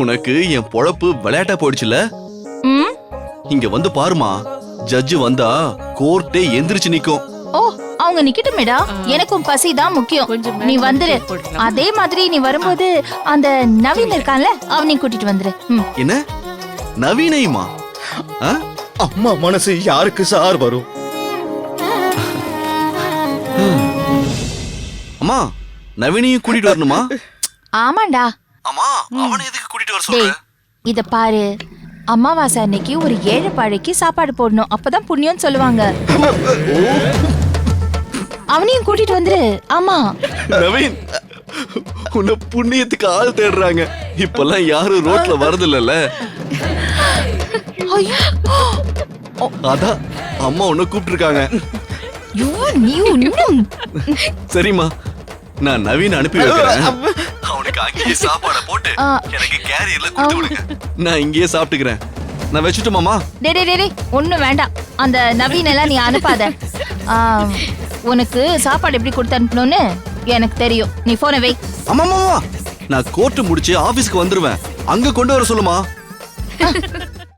உனக்கு என் பொழப்பு விளையாட்டா போயிடுச்சுல. ம் இங்க வந்து பாருமா, ஜட்ஜு வந்தா கோர்ட்டே எந்திரிச்சு நிக்கும். ஓ அவங்க நிக்கட்டுமேடா, எனக்கும் பசி தான் முக்கியம். கொஞ்சம் நீ மேல வந்துரு. போடலாம். அதே மாதிரி நீ வரும்போது அந்த நவீன் இருக்கான்ல, அவனையும் கூட்டிட்டு வந்துரு. ம். என்ன நவீனையுமா? ஆ? அம்மா மனசு யாருக்கு சார் வரும்? அம்மா, நவீனையும் கூட்டிட்டு வரணுமா? ஆமாண்டா. அம்மா, அவனை எதுக்கு கூட்டிட்டு வர டேய் சொல்ற? இத பாரு, அமாவாசை அன்னைக்கு ஒரு 7 பாழைக்கு சாப்பாடு போடணும், அப்பதான் புண்ணியம்னு சொல்லுவாங்க. அவனையும் கூட்டிட்டு வந்துரு. ஆமா. நவீன், உன்னை புண்ணியத்துக்கு ஆள் தேடுறாங்க. இப்பெல்லாம் யாரும் ரோட்ல வரது இல்லல்ல. ஐயோ, அதான் அம்மா உன்னை கூப்பிட்டு இருக்காங்க. ஐயோ, நீ இன்னும் சரிம்மா, நான் நவீன் அனுப்பி வைக்கிறேன். அவனுக்கு அங்கேயே சாப்பாட போட்டு ஆ. எனக்கு கேரியர்ல கொடுத்து விடுங்க. நான் இங்கேயே சாப்பிட்டுக்கிறேன். நான் வச்சுட்டுமாமா? டேய் டேய் டேய், ஒண்ணும் வேண்டாம். அந்த நவீன் எல்லாம் நீ அனுப்பாத. ஆ, உனக்கு சாப்பாடு எப்படி கொடுத்து அனுப்பணும்னு எனக்கு தெரியும். நீ போனை வை. அம்மா, நான் கோர்ட்டு முடிச்சு ஆபீஸ்க்கு வந்துருவேன். அங்க கொண்டு வர சொல்லுமா.